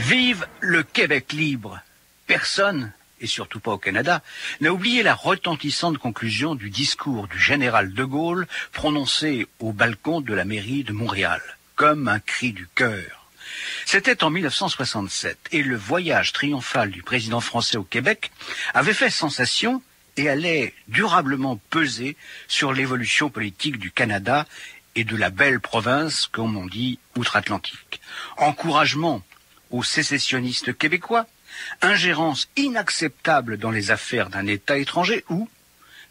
Vive le Québec libre! Personne, et surtout pas au Canada, n'a oublié la retentissante conclusion du discours du général de Gaulle prononcé au balcon de la mairie de Montréal, comme un cri du cœur. C'était en 1967, et le voyage triomphal du président français au Québec avait fait sensation et allait durablement peser sur l'évolution politique du Canada et de la belle province, comme on dit, outre-Atlantique. Encouragement aux sécessionnistes québécois, ingérence inacceptable dans les affaires d'un État étranger ou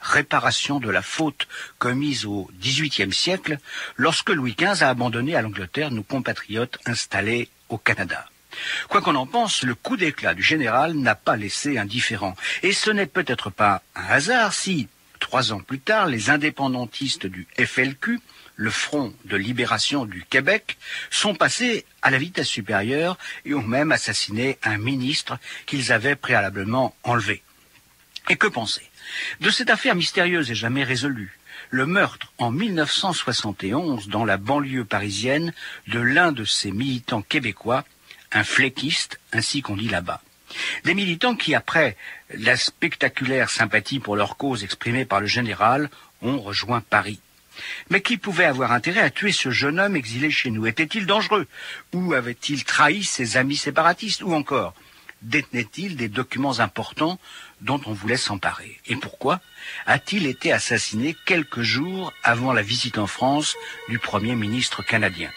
réparation de la faute commise au XVIIIe siècle lorsque Louis XV a abandonné à l'Angleterre nos compatriotes installés au Canada. Quoi qu'on en pense, le coup d'éclat du général n'a pas laissé indifférent. Et ce n'est peut-être pas un hasard si, 3 ans plus tard, les indépendantistes du FLQ, le Front de libération du Québec, sont passés à la vitesse supérieure et ont même assassiné un ministre qu'ils avaient préalablement enlevé. Et que penser de cette affaire mystérieuse et jamais résolue, le meurtre en 1971 dans la banlieue parisienne de l'un de ces militants québécois, un fléquiste, ainsi qu'on dit là-bas. Des militants qui, après la spectaculaire sympathie pour leur cause exprimée par le général, ont rejoint Paris. Mais qui pouvait avoir intérêt à tuer ce jeune homme exilé chez nous? Était-il dangereux? Ou avait-il trahi ses amis séparatistes? Ou encore, détenait-il des documents importants dont on voulait s'emparer? Et pourquoi a-t-il été assassiné quelques jours avant la visite en France du Premier ministre canadien?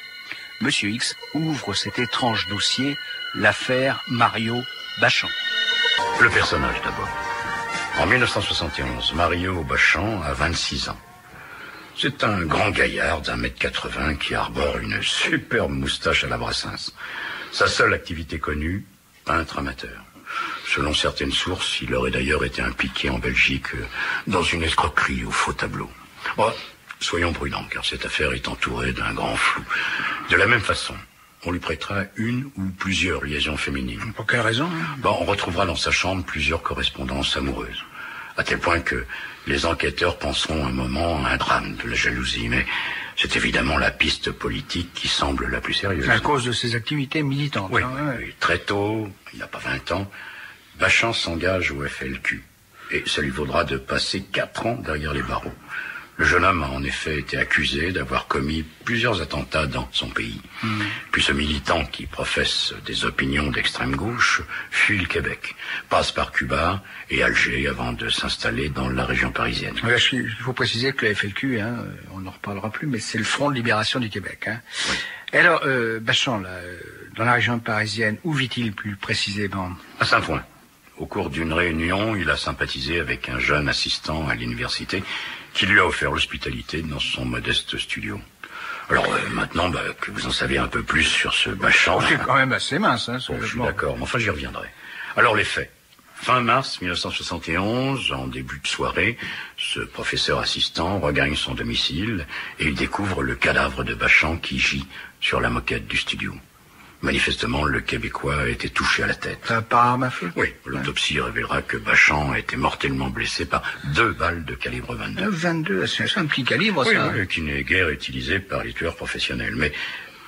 Monsieur X ouvre cet étrange dossier, l'affaire Mario Bachand. Le personnage d'abord. En 1971, Mario Bachand a 26 ans. C'est un grand gaillard d'1m80 qui arbore une superbe moustache à la Brassens. Sa seule activité connue, peintre amateur. Selon certaines sources, il aurait d'ailleurs été impliqué en Belgique dans une escroquerie au faux tableau. Bon, soyons prudents, car cette affaire est entourée d'un grand flou. De la même façon, on lui prêtera une ou plusieurs liaisons féminines. Pour quelle raison? Bon, on retrouvera dans sa chambre plusieurs correspondances amoureuses. À tel point que les enquêteurs penseront un moment à un drame de la jalousie. Mais c'est évidemment la piste politique qui semble la plus sérieuse. À cause de ses activités militantes. Oui, oui. Très tôt, il n'a pas 20 ans, Bachand s'engage au FLQ. Et ça lui vaudra de passer 4 ans derrière les barreaux. Le jeune homme a en effet été accusé d'avoir commis plusieurs attentats dans son pays. Puis ce militant qui professe des opinions d'extrême gauche fuit le Québec, passe par Cuba et Alger avant de s'installer dans la région parisienne. Il faut préciser que le FLQ, on n'en reparlera plus, mais c'est le Front de libération du Québec. Oui. Et alors, Bachand, là, dans la région parisienne, où vit-il plus précisément? À Saint-Ouen. Au cours d'une réunion, il a sympathisé avec un jeune assistant à l'université qui lui a offert l'hospitalité dans son modeste studio. Alors maintenant que vous en savez un peu plus sur ce Bachand... C'est quand même assez mince, hein, je suis d'accord, mais enfin j'y reviendrai. Alors les faits. Fin mars 1971, en début de soirée, ce professeur assistant regagne son domicile et il découvre le cadavre de Bachand qui gît sur la moquette du studio. Manifestement, le Québécois a été touché à la tête. Par arme à feu? Oui, l'autopsie révélera que Bachand a été mortellement blessé par 2 balles de calibre 22. 22, c'est un petit calibre, ça. Oui, qui n'est guère utilisé par les tueurs professionnels. Mais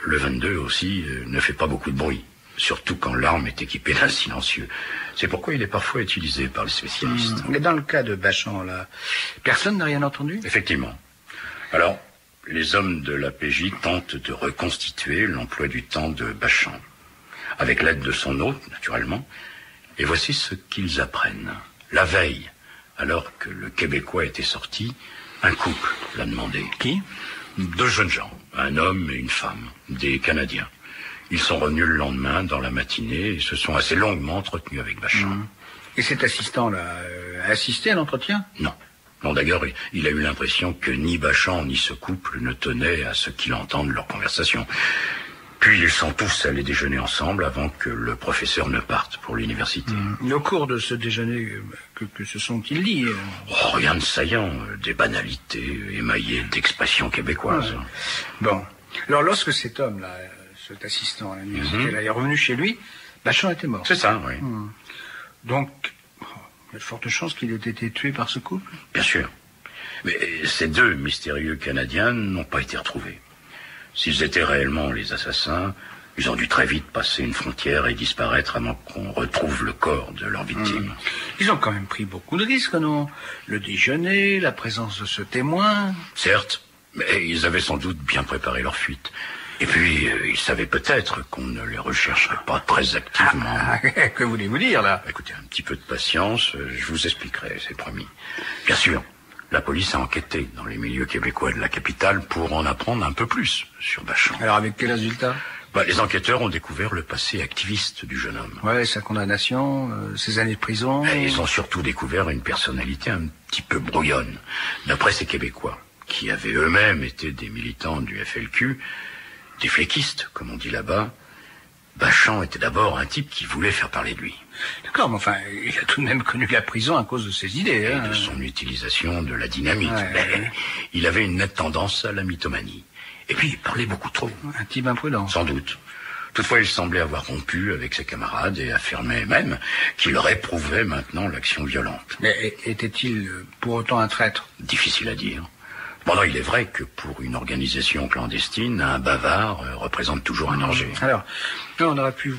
le 22 aussi ne fait pas beaucoup de bruit, surtout quand l'arme est équipée d'un silencieux. C'est pourquoi il est parfois utilisé par les spécialistes. Mais dans le cas de Bachand, là, personne n'a rien entendu? Effectivement. Alors... les hommes de la PJ tentent de reconstituer l'emploi du temps de Bachand, avec l'aide de son hôte, naturellement, et voici ce qu'ils apprennent. La veille, alors que le Québécois était sorti, un couple l'a demandé. Qui? 2 jeunes gens, un homme et une femme, des Canadiens. Ils sont revenus le lendemain, dans la matinée, et se sont assez longuement entretenus avec Bachand. Et cet assistant-là a assisté à l'entretien? Non. Non, d'ailleurs, il a eu l'impression que ni Bachand ni ce couple ne tenaient à ce qu'il entende leur conversation. Puis ils sont tous allés déjeuner ensemble avant que le professeur ne parte pour l'université. Au cours de ce déjeuner, que se sont-ils dit? Rien de saillant, des banalités émaillées d'expressions québécoises. Bon. Alors lorsque cet homme-là, cet assistant à l'université, là, est revenu chez lui, Bachand était mort. C'est ça, oui. Donc... il y a de fortes chances qu'il ait été tué par ce couple? Bien sûr. Mais ces 2 mystérieux Canadiens n'ont pas été retrouvés. S'ils étaient réellement les assassins, Ils ont dû très vite passer une frontière et disparaître avant qu'on retrouve le corps de leur victime. Ils ont quand même pris beaucoup de risques, non? Le déjeuner, la présence de ce témoin... Certes, mais ils avaient sans doute bien préparé leur fuite. Et puis, ils savaient peut-être qu'on ne les rechercherait pas très activement. Que voulez-vous dire, là? Écoutez, un petit peu de patience, je vous expliquerai, c'est promis. Bien sûr, la police a enquêté dans les milieux québécois de la capitale pour en apprendre un peu plus sur Bachand. Alors, avec quel résultat? Les enquêteurs ont découvert le passé activiste du jeune homme. Ouais, sa condamnation, ses années de prison... Et ils ont surtout découvert une personnalité un petit peu brouillonne. D'après ces Québécois, qui avaient eux-mêmes été des militants du FLQ, des fléquistes, comme on dit là-bas, Bachand était d'abord un type qui voulait faire parler de lui. D'accord, mais enfin, il a tout de même connu la prison à cause de ses idées. Et de son utilisation de la dynamite. Ouais. Il avait une nette tendance à la mythomanie. Et puis, il parlait beaucoup trop. Un type imprudent. Sans doute. Toutefois, il semblait avoir rompu avec ses camarades et affirmait même qu'il réprouvait maintenant l'action violente. Mais était-il pour autant un traître? Difficile à dire. Bon, il est vrai que pour une organisation clandestine, un bavard représente toujours un danger. Alors, on aurait pu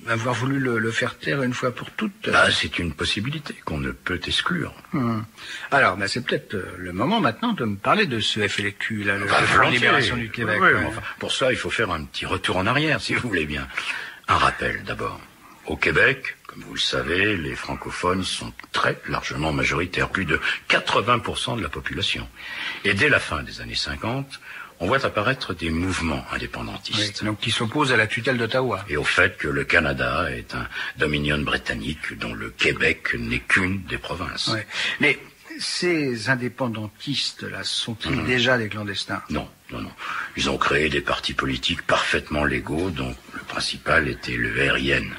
avoir voulu le faire taire une fois pour toutes. C'est une possibilité qu'on ne peut exclure. Alors, c'est peut-être le moment maintenant de me parler de ce FLQ, là, le Front de Libération du Québec. Oui, enfin, pour ça, il faut faire un petit retour en arrière, si vous voulez bien. Un rappel, d'abord. Au Québec, comme vous le savez, les francophones sont très largement majoritaires, plus de 80% de la population. Et dès la fin des années 50, on voit apparaître des mouvements indépendantistes. Oui, donc qui s'opposent à la tutelle d'Ottawa. Et au fait que le Canada est un dominion britannique dont le Québec n'est qu'une des provinces. Oui. Mais ces indépendantistes-là, sont-ils déjà des clandestins? Non. Ils ont créé des partis politiques parfaitement légaux, dont le principal était le RIN,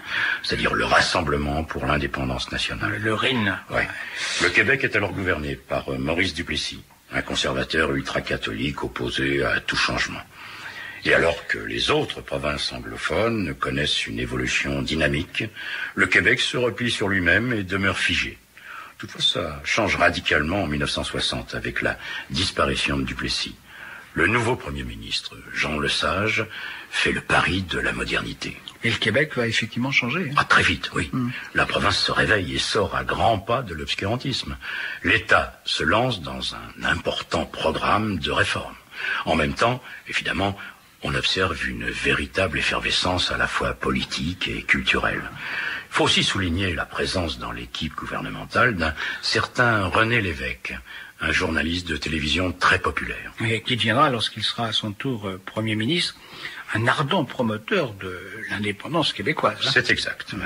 c'est-à-dire le Rassemblement pour l'indépendance nationale. Le RIN. Ouais. Le Québec est alors gouverné par Maurice Duplessis, un conservateur ultra-catholique opposé à tout changement. Et alors que les autres provinces anglophones connaissent une évolution dynamique, le Québec se replie sur lui-même et demeure figé. Toutefois, ça change radicalement en 1960 avec la disparition de Duplessis. Le nouveau Premier ministre, Jean Lesage, fait le pari de la modernité. Et le Québec va effectivement changer. Très vite, oui. La province se réveille et sort à grands pas de l'obscurantisme. L'État se lance dans un important programme de réforme. En même temps, évidemment, on observe une véritable effervescence à la fois politique et culturelle. Il faut aussi souligner la présence dans l'équipe gouvernementale d'un certain René Lévesque, un journaliste de télévision très populaire. Et qui deviendra, lorsqu'il sera à son tour Premier ministre, un ardent promoteur de l'indépendance québécoise. C'est exact, oui.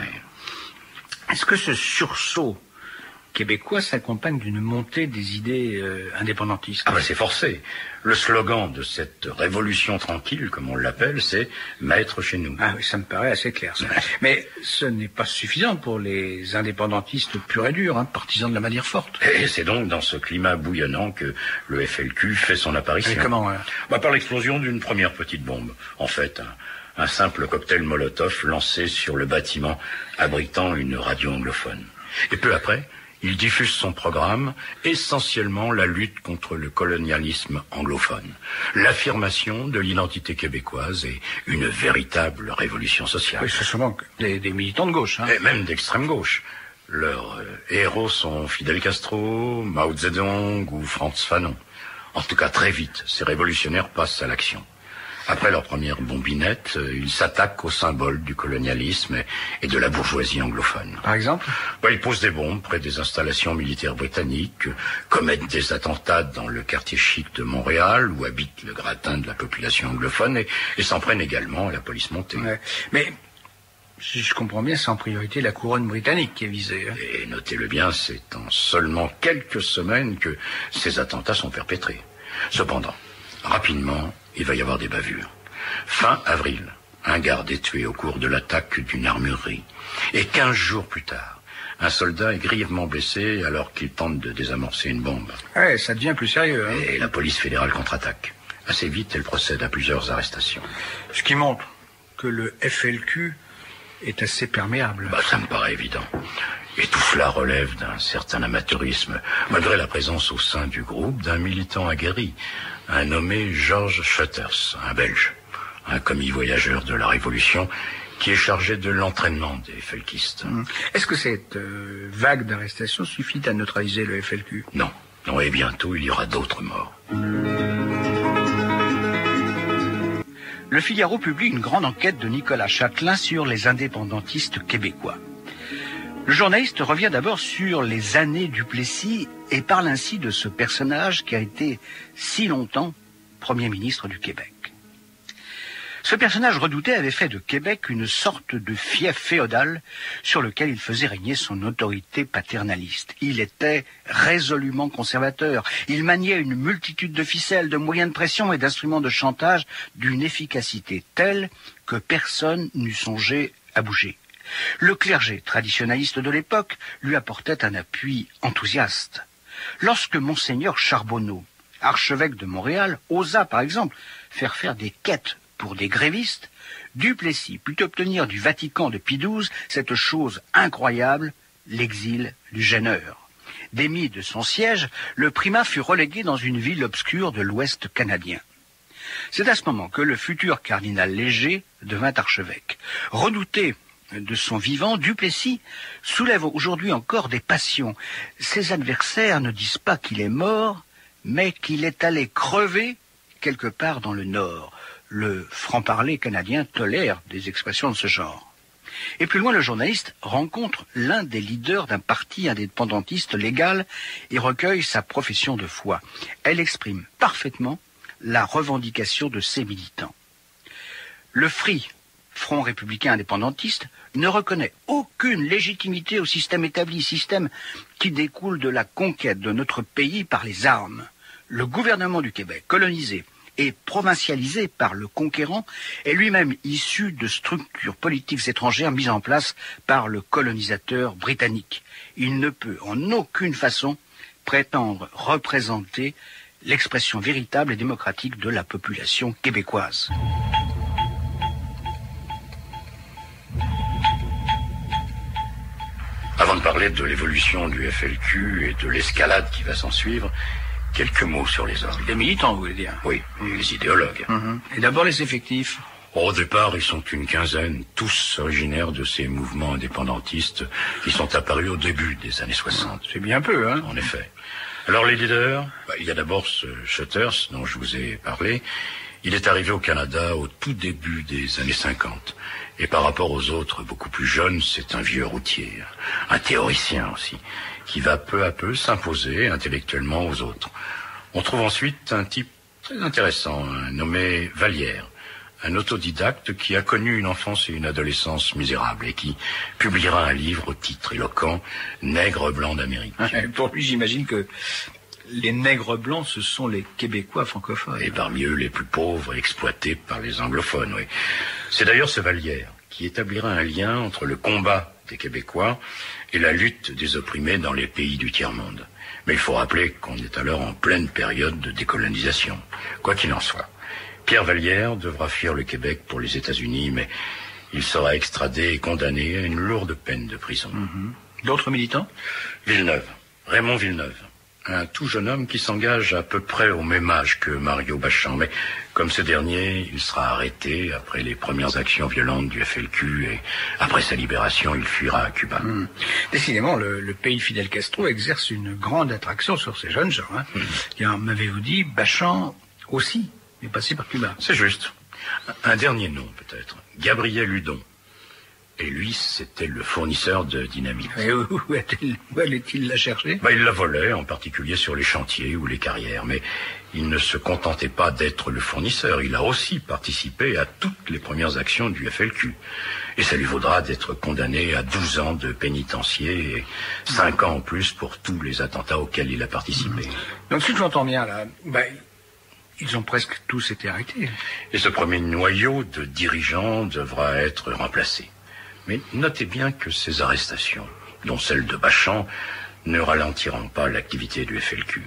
Est-ce que ce sursaut québécois s'accompagne d'une montée des idées indépendantistes? C'est forcé. Le slogan de cette révolution tranquille, comme on l'appelle, c'est « Maître chez nous ». Oui, ça me paraît assez clair, ça. Mais ce n'est pas suffisant pour les indépendantistes purs et durs, partisans de la manière forte. Et c'est donc dans ce climat bouillonnant que le FLQ fait son apparition. Et comment Par l'explosion d'une première petite bombe. En fait, un simple cocktail Molotov lancé sur le bâtiment abritant une radio anglophone. Et peu après, il diffuse son programme, essentiellement la lutte contre le colonialisme anglophone, l'affirmation de l'identité québécoise et une véritable révolution sociale. Oui, c'est seulement des militants de gauche. Et même d'extrême gauche. Leurs héros sont Fidel Castro, Mao Zedong ou Frantz Fanon. En tout cas, très vite, ces révolutionnaires passent à l'action. Après leur première bombinette, ils s'attaquent aux symboles du colonialisme et de la bourgeoisie anglophone. Par exemple ? Ils posent des bombes près des installations militaires britanniques, commettent des attentats dans le quartier chic de Montréal, où habite le gratin de la population anglophone, et s'en prennent également à la police montée. Ouais. Mais, si je comprends bien, c'est en priorité la couronne britannique qui est visée. Et notez-le bien, c'est en seulement quelques semaines que ces attentats sont perpétrés. Cependant, rapidement, il va y avoir des bavures. Fin avril, un garde est tué au cours de l'attaque d'une armurerie. Et 15 jours plus tard, un soldat est grièvement blessé alors qu'il tente de désamorcer une bombe. Ouais, ça devient plus sérieux. Et la police fédérale contre-attaque. Assez vite, elle procède à plusieurs arrestations. Ce qui montre que le FLQ est assez perméable. Ça me paraît évident. Et tout cela relève d'un certain amateurisme, malgré la présence au sein du groupe d'un militant aguerri, un nommé George Shutters, un Belge. un commis voyageur de la Révolution qui est chargé de l'entraînement des felkistes. Est-ce que cette vague d'arrestations suffit à neutraliser le FLQ? Non. Non, et bientôt il y aura d'autres morts. Le Figaro publie une grande enquête de Nicolas Châtelain sur les indépendantistes québécois. Le journaliste revient d'abord sur les années du Plessis et parle ainsi de ce personnage qui a été si longtemps Premier ministre du Québec. Ce personnage redouté avait fait de Québec une sorte de fief féodal sur lequel il faisait régner son autorité paternaliste. Il était résolument conservateur. Il maniait une multitude de ficelles, de moyens de pression et d'instruments de chantage d'une efficacité telle que personne n'eût songé à bouger. Le clergé traditionnaliste de l'époque lui apportait un appui enthousiaste. Lorsque Monseigneur Charbonneau, archevêque de Montréal, osa par exemple faire des quêtes pour des grévistes, Duplessis put obtenir du Vatican de Pie XII cette chose incroyable, l'exil du gêneur. Démis de son siège, le primat fut relégué dans une ville obscure de l'Ouest canadien. C'est à ce moment que le futur cardinal Léger devint archevêque. Redouté de son vivant, Duplessis soulève aujourd'hui encore des passions. Ses adversaires ne disent pas qu'il est mort, mais qu'il est allé crever quelque part dans le Nord. Le franc-parler canadien tolère des expressions de ce genre. Et plus loin, le journaliste rencontre l'un des leaders d'un parti indépendantiste légal et recueille sa profession de foi. Elle exprime parfaitement la revendication de ses militants. Le FRI, Front républicain indépendantiste, ne reconnaît aucune légitimité au système établi, système qui découle de la conquête de notre pays par les armes. Le gouvernement du Québec, colonisé et provincialisé par le conquérant, est lui-même issu de structures politiques étrangères mises en place par le colonisateur britannique. Il ne peut en aucune façon prétendre représenter l'expression véritable et démocratique de la population québécoise. Avant de parler de l'évolution du FLQ et de l'escalade qui va s'en suivre, quelques mots sur les hommes. Les militants, vous voulez dire? Oui, les idéologues. Et d'abord les effectifs. Au départ, ils sont une quinzaine, tous originaires de ces mouvements indépendantistes qui sont apparus au début des années 60. C'est bien peu, hein? En effet. Alors les leaders, il y a d'abord ce Shutters dont je vous ai parlé. Il est arrivé au Canada au tout début des années 50. Et par rapport aux autres, beaucoup plus jeunes, c'est un vieux routier, un théoricien aussi, qui va peu à peu s'imposer intellectuellement aux autres. On trouve ensuite un type très intéressant, nommé Vallière, un autodidacte qui a connu une enfance et une adolescence misérables et qui publiera un livre au titre éloquent « Nègre blanc d'Amérique ». Pour lui, j'imagine que les nègres blancs, ce sont les Québécois francophones. Et parmi eux, les plus pauvres et exploités par les anglophones, oui. C'est d'ailleurs ce Vallière qui établira un lien entre le combat des Québécois et la lutte des opprimés dans les pays du tiers-monde. Mais il faut rappeler qu'on est alors en pleine période de décolonisation. Quoi qu'il en soit, Pierre Vallière devra fuir le Québec pour les États-Unis, mais il sera extradé et condamné à une lourde peine de prison. D'autres militants? Villeneuve, Raymond Villeneuve. Un tout jeune homme qui s'engage à peu près au même âge que Mario Bachand. Mais comme ce dernier, il sera arrêté après les premières actions violentes du FLQ et après sa libération, il fuira à Cuba. Décidément, le pays de Fidel Castro exerce une grande attraction sur ces jeunes gens. Et m'avez-vous dit, Bachand aussi est passé par Cuba. C'est juste. Un dernier nom peut-être, Gabriel Hudon. Et lui, c'était le fournisseur de dynamite. Et où allait-il la chercher? Il la volait, en particulier sur les chantiers ou les carrières. Mais il ne se contentait pas d'être le fournisseur. Il a aussi participé à toutes les premières actions du FLQ. Et ça lui vaudra d'être condamné à 12 ans de pénitencier et 5 ans en plus pour tous les attentats auxquels il a participé. Donc si j'entends bien, là, ils ont presque tous été arrêtés. Et ce premier noyau de dirigeants devra être remplacé. Mais notez bien que ces arrestations, dont celle de Bachand, ne ralentiront pas l'activité du FLQ.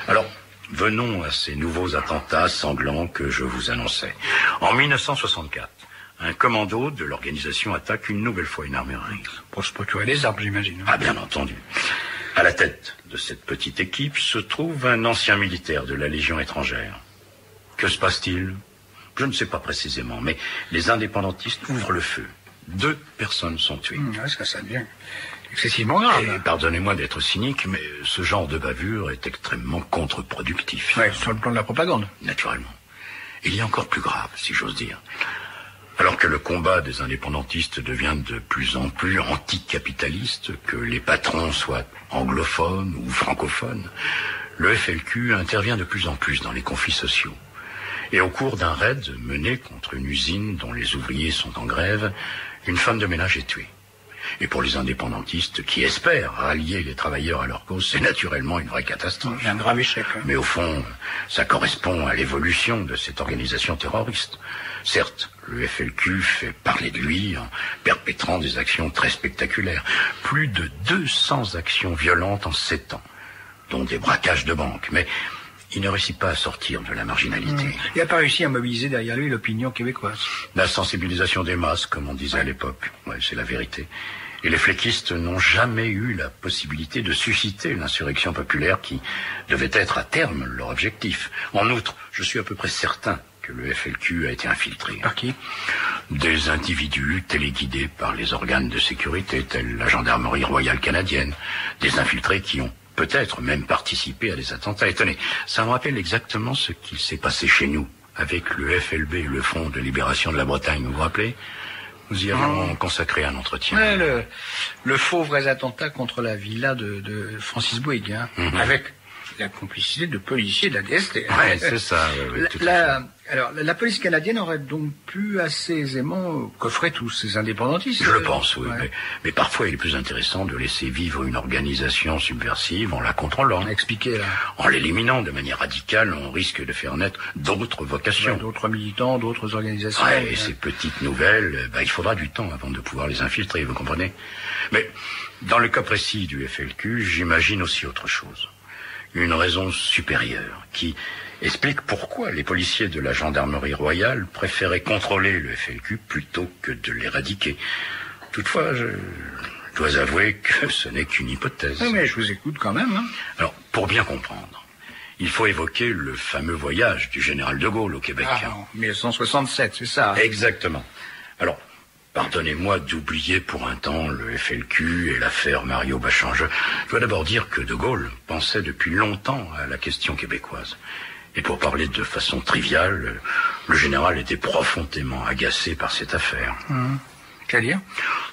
Alors, venons à ces nouveaux attentats sanglants que je vous annonçais. En 1964, un commando de l'organisation attaque une nouvelle fois une armurerie. Pour se procurer des armes, j'imagine. Ah, bien entendu. À la tête de cette petite équipe se trouve un ancien militaire de la Légion étrangère. Que se passe-t-il? Je ne sais pas précisément, mais les indépendantistes ouvrent le feu. 2 personnes sont tuées. Ça devient excessivement grave. Et pardonnez-moi d'être cynique, mais ce genre de bavure est extrêmement contre-productif. Ouais, sur le plan de la propagande. Naturellement. Il y a encore plus grave, si j'ose dire. Alors que le combat des indépendantistes devient de plus en plus anticapitaliste, que les patrons soient anglophones ou francophones, le FLQ intervient de plus en plus dans les conflits sociaux. Et au cours d'un raid mené contre une usine dont les ouvriers sont en grève, une femme de ménage est tuée. Et pour les indépendantistes qui espèrent rallier les travailleurs à leur cause, c'est naturellement une vraie catastrophe. Un grave échec. Mais au fond, ça correspond à l'évolution de cette organisation terroriste. Certes, le FLQ fait parler de lui en perpétrant des actions très spectaculaires. Plus de 200 actions violentes en 7 ans, dont des braquages de banques. Mais il ne réussit pas à sortir de la marginalité. Il n'a pas réussi à mobiliser derrière lui l'opinion québécoise. La sensibilisation des masses, comme on disait à l'époque. Ouais, c'est la vérité. Et les fléquistes n'ont jamais eu la possibilité de susciter l'insurrection populaire qui devait être à terme leur objectif. En outre, je suis à peu près certain que le FLQ a été infiltré. Par qui? Des individus téléguidés par les organes de sécurité, tels la gendarmerie royale canadienne. Des infiltrés qui ont peut-être même participé à des attentats. Et tenez, ça me rappelle exactement ce qui s'est passé chez nous, avec le FLB, le Front de Libération de la Bretagne, vous vous rappelez? Nous y avions consacré un entretien. Ouais, le faux vrai attentat contre la villa de Francis Bouygues, avec la complicité de policiers de la DST. Ouais, c'est ça. Oui, tout à fait. Alors, la police canadienne aurait donc pu assez aisément coffrer tous ces indépendantistes. Je le pense, oui. Ouais. Mais parfois, il est plus intéressant de laisser vivre une organisation subversive en la contrôlant. Expliquez, là. En l'éliminant de manière radicale, on risque de faire naître d'autres vocations. Ouais, d'autres militants, d'autres organisations. Ouais, et ces petites nouvelles, il faudra du temps avant de pouvoir les infiltrer, vous comprenez? Mais dans le cas précis du FLQ, j'imagine aussi autre chose. Une raison supérieure qui explique pourquoi les policiers de la gendarmerie royale préféraient contrôler le FLQ plutôt que de l'éradiquer. Toutefois, je dois avouer que ce n'est qu'une hypothèse. Oui, mais je vous écoute quand même. Alors, pour bien comprendre, il faut évoquer le fameux voyage du général de Gaulle au Québec. En 1967, c'est ça. Exactement. Alors, pardonnez-moi d'oublier pour un temps le FLQ et l'affaire Mario Bachand. Je dois d'abord dire que de Gaulle pensait depuis longtemps à la question québécoise. Et pour parler de façon triviale, le général était profondément agacé par cette affaire. C'est-à-dire?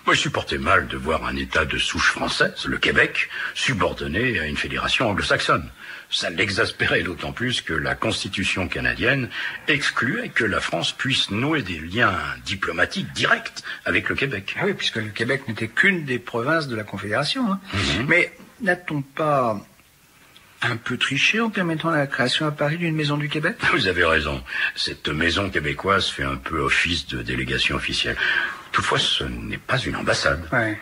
Moi, je supportais mal de voir un État de souche française, le Québec, subordonné à une fédération anglo-saxonne. Ça l'exaspérait d'autant plus que la Constitution canadienne excluait que la France puisse nouer des liens diplomatiques directs avec le Québec. Ah oui, puisque le Québec n'était qu'une des provinces de la Confédération. Mais n'a-t-on pas un peu triché en permettant la création à Paris d'une maison du Québec? Vous avez raison. Cette maison québécoise fait un peu office de délégation officielle. Toutefois, ce n'est pas une ambassade. Ouais.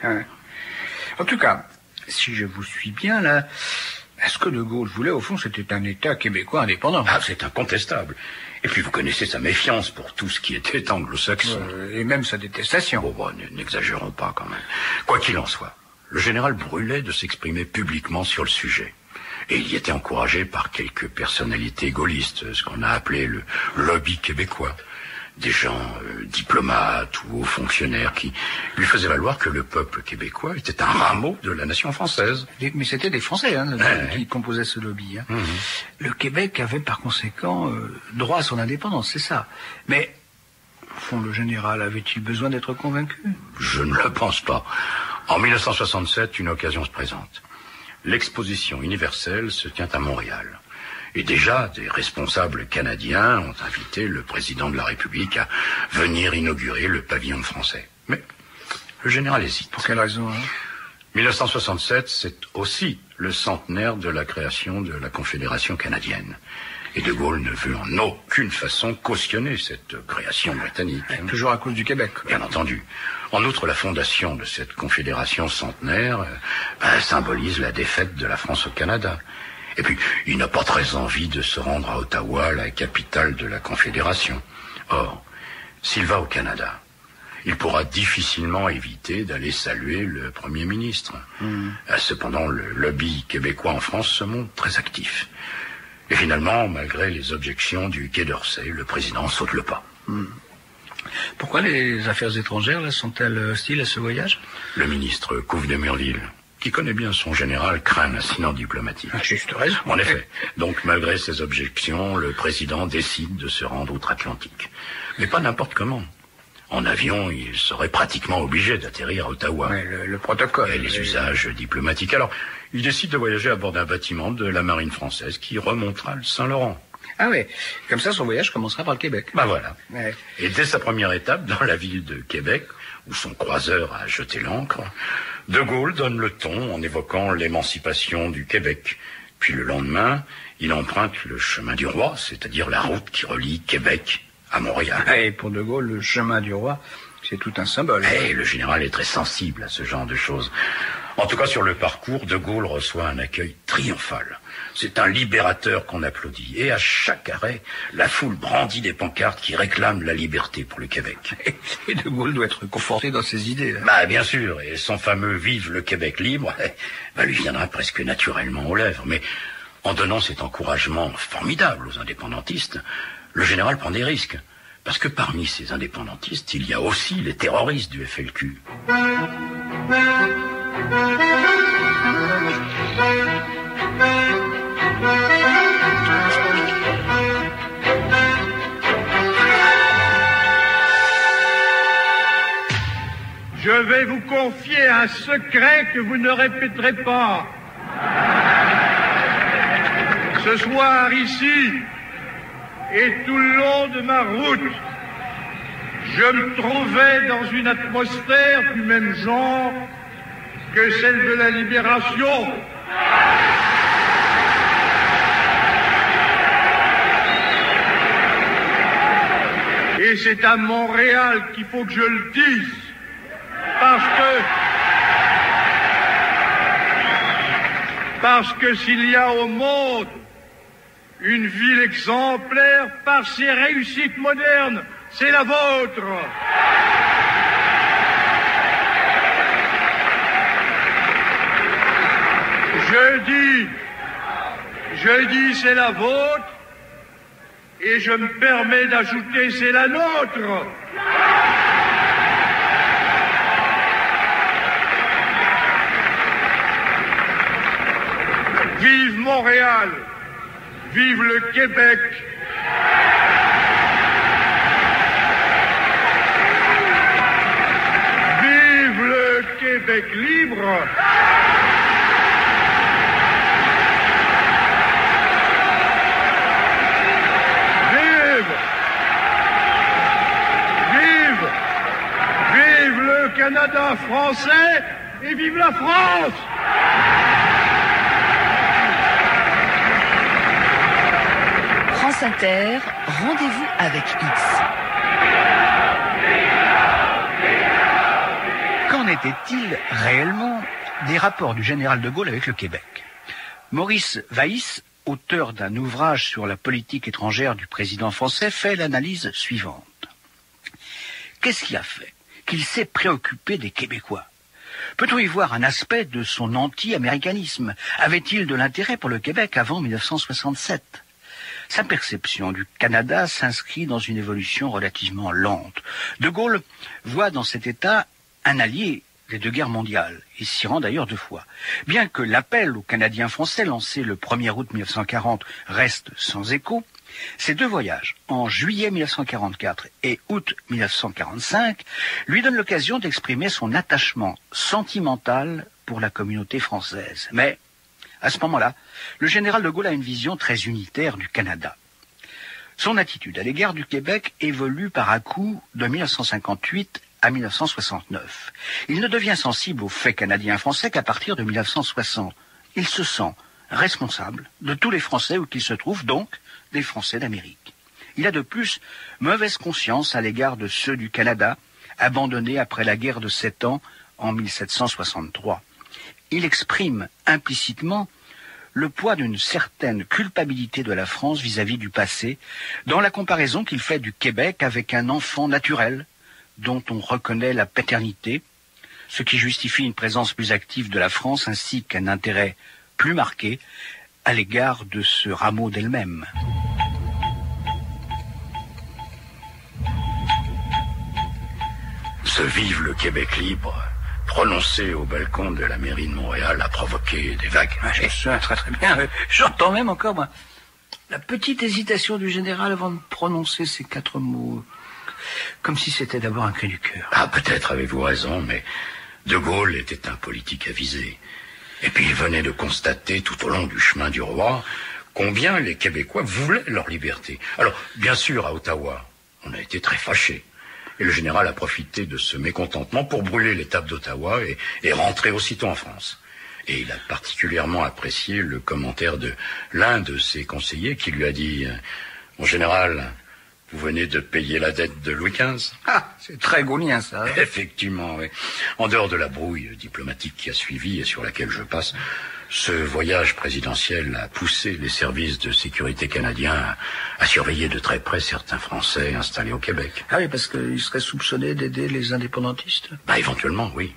En tout cas, si je vous suis bien, là, ce que de Gaulle voulait, au fond, c'était un État québécois indépendant. Ah, c'est incontestable. Et puis, vous connaissez sa méfiance pour tout ce qui était anglo-saxon. Et même sa détestation. Bon, n'exagérons pas quand même. Quoi qu'il en soit, le général brûlait de s'exprimer publiquement sur le sujet. Et il y était encouragé par quelques personnalités gaullistes, ce qu'on a appelé le lobby québécois. Des gens diplomates ou hauts fonctionnaires qui lui faisaient valoir que le peuple québécois était un rameau de la nation française. Mais c'était des Français qui composaient ce lobby. Le Québec avait par conséquent droit à son indépendance, c'est ça. Mais, au fond, le général avait-il besoin d'être convaincu? Je ne le pense pas. En 1967, une occasion se présente. L'exposition universelle se tient à Montréal. Et déjà, des responsables canadiens ont invité le président de la République à venir inaugurer le pavillon français. Mais le général hésite. Pour quelle raison 1967, c'est aussi le centenaire de la création de la Confédération canadienne. Et de Gaulle ne veut en aucune façon cautionner cette création britannique. Toujours à cause du Québec. Bien entendu. En outre, la fondation de cette confédération centenaire symbolise la défaite de la France au Canada. Et puis, il n'a pas très envie de se rendre à Ottawa, la capitale de la Confédération. Or, s'il va au Canada, il pourra difficilement éviter d'aller saluer le Premier ministre. Cependant, le lobby québécois en France se montre très actif. Et finalement, malgré les objections du Quai d'Orsay, le président saute le pas. Pourquoi les affaires étrangères là, sont-elles hostiles à ce voyage? Le ministre Couve de Murville, qui connaît bien son général, craint l'incident diplomatique. Juste raison. En effet. Donc, malgré ces objections, le président décide de se rendre outre-Atlantique. Mais pas n'importe comment. En avion, il serait pratiquement obligé d'atterrir à Ottawa. Ouais, le protocole. Et les usages diplomatiques. Alors, il décide de voyager à bord d'un bâtiment de la marine française qui remontera le Saint-Laurent. Ah ouais, comme ça son voyage commencera par le Québec. Bah voilà. Ouais. Et dès sa première étape, dans la ville de Québec, où son croiseur a jeté l'ancre, De Gaulle donne le ton en évoquant l'émancipation du Québec. Puis le lendemain, il emprunte le chemin du roi, c'est-à-dire la route qui relie Québec à Montréal. Et pour De Gaulle, le chemin du roi, c'est tout un symbole. Et le général est très sensible à ce genre de choses. En tout cas, sur le parcours, De Gaulle reçoit un accueil triomphal. C'est un libérateur qu'on applaudit. Et à chaque arrêt, la foule brandit des pancartes qui réclament la liberté pour le Québec. Et De Gaulle doit être conforté dans ses idées. Là. Bah, bien sûr. Et son fameux « Vive le Québec libre » lui viendra presque naturellement aux lèvres. Mais en donnant cet encouragement formidable aux indépendantistes, le général prend des risques. Parce que parmi ces indépendantistes, il y a aussi les terroristes du FLQ. Je vais vous confier un secret que vous ne répéterez pas. Ce soir ici, et tout le long de ma route, je me trouvais dans une atmosphère du même genre que celle de la libération. Et c'est à Montréal qu'il faut que je le dise, parce que s'il y a au monde une ville exemplaire par ses réussites modernes, c'est la vôtre. Je dis c'est la vôtre, et je me permets d'ajouter c'est la nôtre. Vive Montréal, vive le Québec. Vive le Québec libre. Vive le Canada français et vive la France. France Inter, rendez-vous avec X. Qu'en était-il réellement des rapports du général de Gaulle avec le Québec? Maurice Vaïs, auteur d'un ouvrage sur la politique étrangère du président français, fait l'analyse suivante. Qu'est-ce qui a fait qu'il s'est préoccupé des Québécois? Peut-on y voir un aspect de son anti-américanisme? Avait-il de l'intérêt pour le Québec avant 1967? Sa perception du Canada s'inscrit dans une évolution relativement lente. De Gaulle voit dans cet État un allié des deux guerres mondiales. Il s'y rend d'ailleurs 2 fois. Bien que l'appel aux Canadiens français lancé le 1er août 1940 reste sans écho, ces 2 voyages, en juillet 1944 et août 1945, lui donnent l'occasion d'exprimer son attachement sentimental pour la communauté française. Mais, à ce moment-là, le général de Gaulle a une vision très unitaire du Canada. Son attitude à l'égard du Québec évolue par à-coups de 1958 à 1969. Il ne devient sensible aux faits canadiens-français qu'à partir de 1960. Il se sent responsable de tous les Français où qu'ils se trouvent, donc des Français d'Amérique. Il a de plus mauvaise conscience à l'égard de ceux du Canada, abandonnés après la guerre de 7 ans en 1763. Il exprime implicitement le poids d'une certaine culpabilité de la France vis-à-vis du passé, dans la comparaison qu'il fait du Québec avec un enfant naturel dont on reconnaît la paternité, ce qui justifie une présence plus active de la France ainsi qu'un intérêt plus marqué à l'égard de ce rameau d'elle-même. Ce vive le Québec libre, prononcé au balcon de la mairie de Montréal, a provoqué des vagues. Je me souviens très très bien. J'entends même encore, moi, la petite hésitation du général avant de prononcer ces 4 mots. Comme si c'était d'abord un cri du cœur. Ah, peut-être avez-vous raison, mais De Gaulle était un politique avisé. Et puis il venait de constater tout au long du chemin du roi combien les Québécois voulaient leur liberté. Alors, bien sûr, à Ottawa, on a été très fâchés. Et le général a profité de ce mécontentement pour brûler l'étape d'Ottawa et rentrer aussitôt en France. Et il a particulièrement apprécié le commentaire de l'un de ses conseillers qui lui a dit « Mon général, vous venez de payer la dette de Louis XV ?» Ah, c'est très gaulien, ça. Hein. Effectivement, oui. En dehors de la brouille diplomatique qui a suivi et sur laquelle je passe, ce voyage présidentiel a poussé les services de sécurité canadiens à surveiller de très près certains Français installés au Québec. Ah oui, parce qu'ils seraient soupçonnés d'aider les indépendantistes? Bah, éventuellement, oui.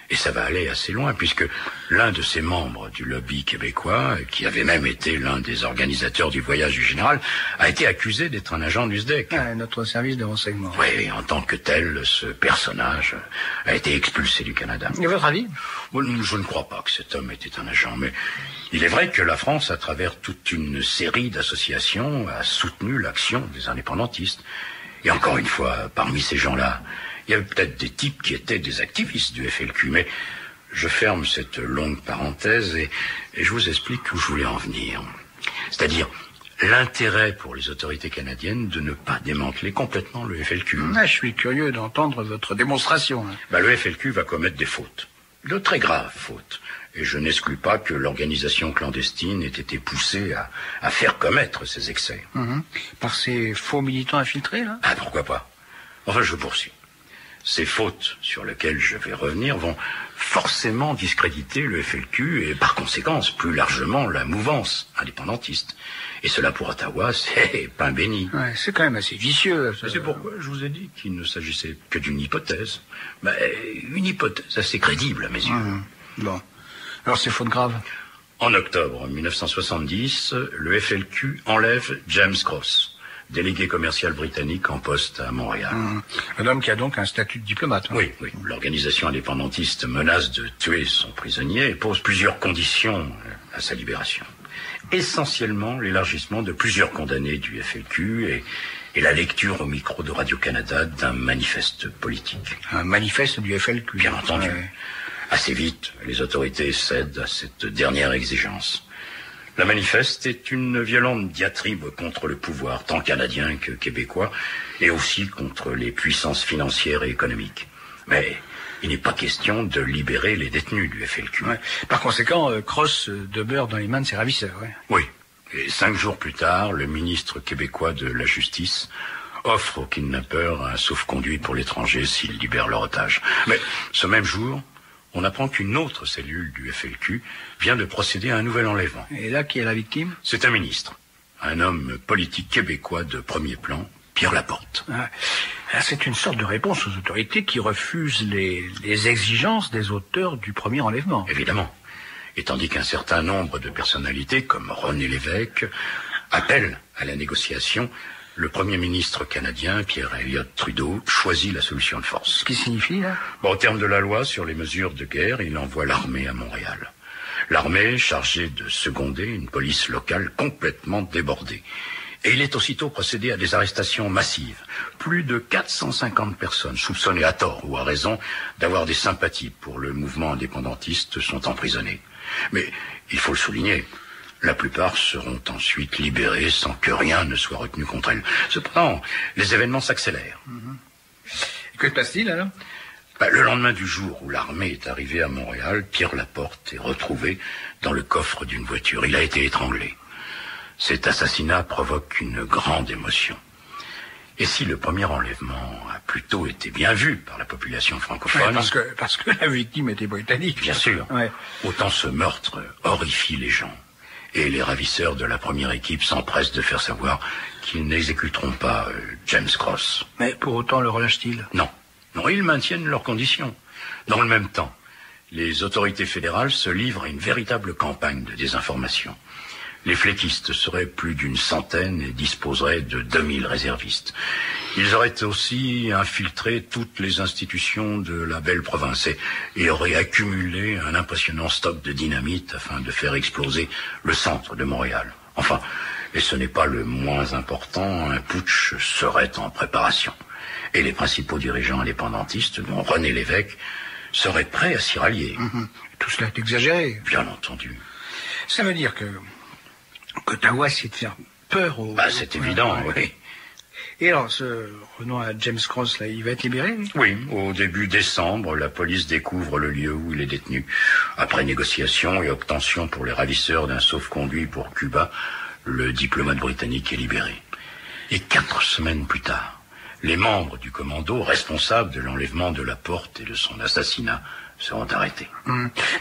Et ça va aller assez loin, puisque l'un de ces membres du lobby québécois, qui avait même été l'un des organisateurs du voyage du général, a été accusé d'être un agent du SDEC. Ah, notre service de renseignement. Oui, en tant que tel, ce personnage a été expulsé du Canada. Et votre avis? Je ne crois pas que cet homme était un agent, mais il est vrai que la France, à travers toute une série d'associations, a soutenu l'action des indépendantistes. Et encore une fois, parmi ces gens-là, il y avait peut-être des types qui étaient des activistes du FLQ, mais je ferme cette longue parenthèse et je vous explique où je voulais en venir. C'est-à-dire l'intérêt pour les autorités canadiennes de ne pas démanteler complètement le FLQ. Ah, je suis curieux d'entendre votre démonstration. Bah, le FLQ va commettre des fautes, de très graves fautes. Et je n'exclus pas que l'organisation clandestine ait été poussée à faire commettre ces excès. Par ces faux militants infiltrés, là? Ah, pourquoi pas? Enfin, je poursuis. Ces fautes sur lesquelles je vais revenir vont forcément discréditer le FLQ et par conséquence plus largement la mouvance indépendantiste. Et cela pour Ottawa, c'est pain béni. Ouais, c'est quand même assez vicieux. Ça. C'est pourquoi je vous ai dit qu'il ne s'agissait que d'une hypothèse. Mais une hypothèse assez crédible à mes yeux. Bon. Alors c'est faute grave. En octobre 1970, le FLQ enlève James Cross, délégué commercial britannique en poste à Montréal. Un homme qui a donc un statut de diplomate. Hein. Oui. L'organisation indépendantiste menace de tuer son prisonnier et pose plusieurs conditions à sa libération. Essentiellement l'élargissement de plusieurs condamnés du FLQ et la lecture au micro de Radio-Canada d'un manifeste politique. Un manifeste du FLQ. Bien entendu. Ouais. Assez vite, les autorités cèdent à cette dernière exigence. La manifeste est une violente diatribe contre le pouvoir, tant canadien que québécois, et aussi contre les puissances financières et économiques. Mais il n'est pas question de libérer les détenus du FLQ. Ouais. Par conséquent, Cross demeure dans les mains de ses ravisseurs. Ouais. Oui. Et 5 jours plus tard, le ministre québécois de la Justice offre aux kidnappeurs un sauf-conduit pour l'étranger s'ils libèrent leur otage. Mais ce même jour, on apprend qu'une autre cellule du FLQ vient de procéder à un nouvel enlèvement. Et là, qui est la victime? C'est un ministre, un homme politique québécois de premier plan, Pierre Laporte. C'est une sorte de réponse aux autorités qui refusent les exigences des auteurs du premier enlèvement. Évidemment. Et tandis qu'un certain nombre de personnalités, comme René Lévesque, appellent à la négociation, le Premier ministre canadien, Pierre Elliott Trudeau, choisit la solution de force. Ce qui signifie, là? Au terme de la loi sur les mesures de guerre, il envoie l'armée à Montréal. L'armée chargée de seconder une police locale complètement débordée. Et il est aussitôt procédé à des arrestations massives. Plus de 450 personnes soupçonnées à tort ou à raison d'avoir des sympathies pour le mouvement indépendantiste sont emprisonnées. Mais il faut le souligner, la plupart seront ensuite libérés sans que rien ne soit retenu contre elles. Cependant, les événements s'accélèrent. Et que se passe-t-il alors? Le lendemain du jour où l'armée est arrivée à Montréal, Pierre Laporte est retrouvé dans le coffre d'une voiture. Il a été étranglé. Cet assassinat provoque une grande émotion. Et si le premier enlèvement a plutôt été bien vu par la population francophone... Ouais, parce que la victime était britannique. Bien sûr. Ouais. Autant ce meurtre horrifie les gens. Et les ravisseurs de la première équipe s'empressent de faire savoir qu'ils n'exécuteront pas James Cross. Mais pour autant le relâchent-ils? Non, ils maintiennent leurs conditions. Dans le même temps, les autorités fédérales se livrent à une véritable campagne de désinformation. Les fléquistes seraient plus d'une centaine et disposeraient de 2000 réservistes. Ils auraient aussi infiltré toutes les institutions de la belle province et auraient accumulé un impressionnant stock de dynamite afin de faire exploser le centre de Montréal. Enfin, et ce n'est pas le moins important, un putsch serait en préparation. Et les principaux dirigeants indépendantistes, dont René Lévesque, seraient prêts à s'y rallier. Tout cela est exagéré. Bien entendu. Ça veut dire que qu'Ottawa essaie de faire peur aux... C'est évident, oui. Et alors, revenons à James Cross, là, il va être libéré, lui ? Oui, au début décembre, la police découvre le lieu où il est détenu. Après négociation et obtention pour les ravisseurs d'un sauf-conduit pour Cuba, le diplomate britannique est libéré. Et 4 semaines plus tard, les membres du commando responsables de l'enlèvement de Laporte et de son assassinat seront arrêtés.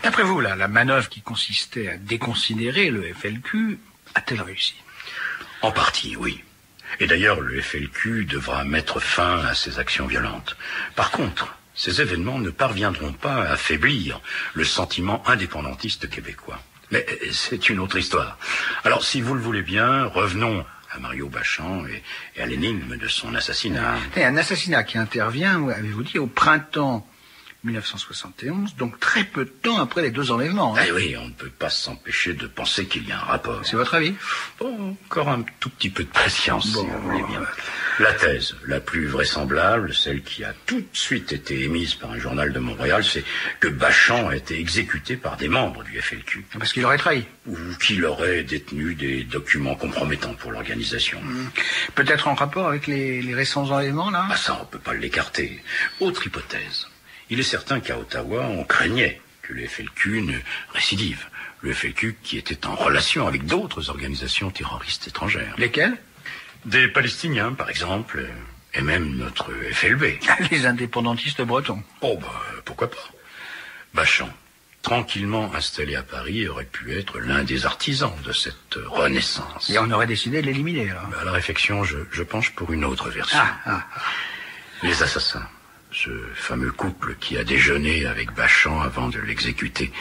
D'après vous, là, la manœuvre qui consistait à déconsidérer le FLQ a-t-elle réussi ? En partie, oui. Et d'ailleurs, le FLQ devra mettre fin à ces actions violentes. Par contre, ces événements ne parviendront pas à affaiblir le sentiment indépendantiste québécois. Mais c'est une autre histoire. Alors, si vous le voulez bien, revenons à Mario Bachand et à l'énigme de son assassinat. Un assassinat qui intervient, avez-vous dit, au printemps 1971, donc très peu de temps après les 2 enlèvements. Eh oui, on ne peut pas s'empêcher de penser qu'il y a un rapport. C'est votre avis ? Bon, encore un tout petit peu de patience, si vous voulez bien. La thèse la plus vraisemblable, celle qui a tout de suite été émise par un journal de Montréal, c'est que Bachand a été exécuté par des membres du FLQ. Parce qu'il aurait trahi. Ou qu'il aurait détenu des documents compromettants pour l'organisation. Peut-être en rapport avec les récents enlèvements, là ? Ça, on peut pas l'écarter. Autre hypothèse. Il est certain qu'à Ottawa, on craignait que le FLQ ne récidive. Le FLQ qui était en relation avec d'autres organisations terroristes étrangères. Lesquelles ? Des Palestiniens, par exemple, et même notre FLB. Les indépendantistes bretons. Pourquoi pas. Bachand, tranquillement installé à Paris, aurait pu être l'un des artisans de cette renaissance. Et on aurait décidé de l'éliminer, alors. À la réflexion, je penche pour une autre version. Les assassins. Ce fameux couple qui a déjeuné avec Bachand avant de l'exécuter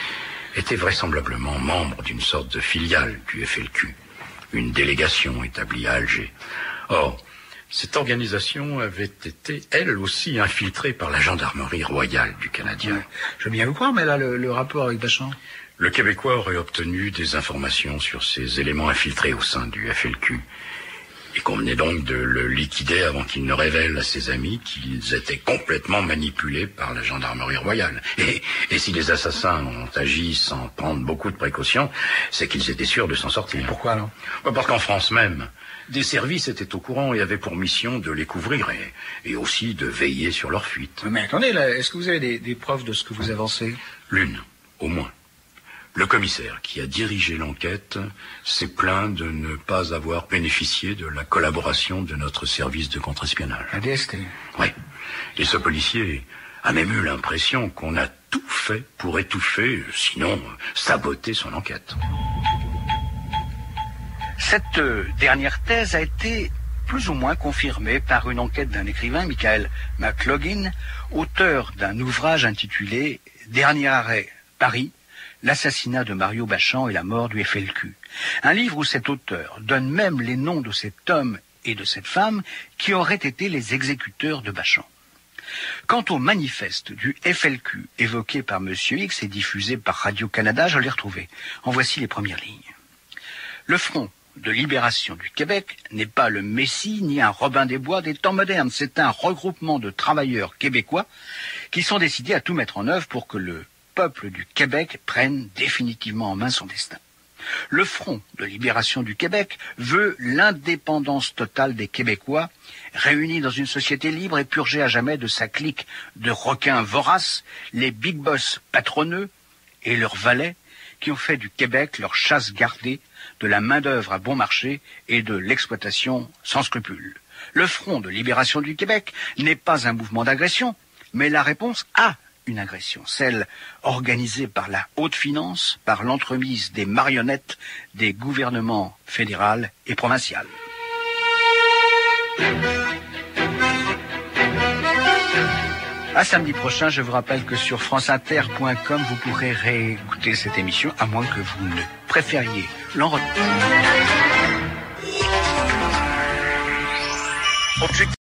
était vraisemblablement membre d'une sorte de filiale du FLQ, une délégation établie à Alger. Or, cette organisation avait été, elle aussi, infiltrée par la gendarmerie royale du Canada. Je veux bien vous croire, mais là, le rapport avec Bachand... Le Québécois aurait obtenu des informations sur ces éléments infiltrés au sein du FLQ. Il convenait donc de le liquider avant qu'il ne révèle à ses amis qu'ils étaient complètement manipulés par la gendarmerie royale. Et si les assassins ont agi sans prendre beaucoup de précautions, c'est qu'ils étaient sûrs de s'en sortir. Pourquoi alors ? Parce qu'en France même, des services étaient au courant et avaient pour mission de les couvrir et aussi de veiller sur leur fuite. Mais attendez, là, est-ce que vous avez des preuves de ce que vous avancez ? L'une, au moins. Le commissaire qui a dirigé l'enquête s'est plaint de ne pas avoir bénéficié de la collaboration de notre service de contre-espionnage. La DST. Oui. Et ce policier a même eu l'impression qu'on a tout fait pour étouffer, sinon saboter son enquête. Cette dernière thèse a été plus ou moins confirmée par une enquête d'un écrivain, Michael McLaughlin, auteur d'un ouvrage intitulé « Dernier arrêt, Paris ». L'assassinat de Mario Bachand et la mort du FLQ. Un livre où cet auteur donne même les noms de cet homme et de cette femme qui auraient été les exécuteurs de Bachand. Quant au manifeste du FLQ évoqué par M. X et diffusé par Radio-Canada, je l'ai retrouvé. En voici les premières lignes. Le Front de libération du Québec n'est pas le Messie ni un Robin des Bois des temps modernes. C'est un regroupement de travailleurs québécois qui sont décidés à tout mettre en œuvre pour que le peuple du Québec prenne définitivement en main son destin. Le Front de libération du Québec veut l'indépendance totale des Québécois, réunis dans une société libre et purgés à jamais de sa clique de requins voraces, les big boss patronneux et leurs valets qui ont fait du Québec leur chasse gardée, de la main-d'œuvre à bon marché et de l'exploitation sans scrupules. Le Front de libération du Québec n'est pas un mouvement d'agression, mais la réponse à une agression, celle organisée par la haute finance, par l'entremise des marionnettes des gouvernements fédéral et provincial. À samedi prochain, je vous rappelle que sur franceinter.com, vous pourrez réécouter cette émission, à moins que vous ne préfériez l'enregistrement? Objectif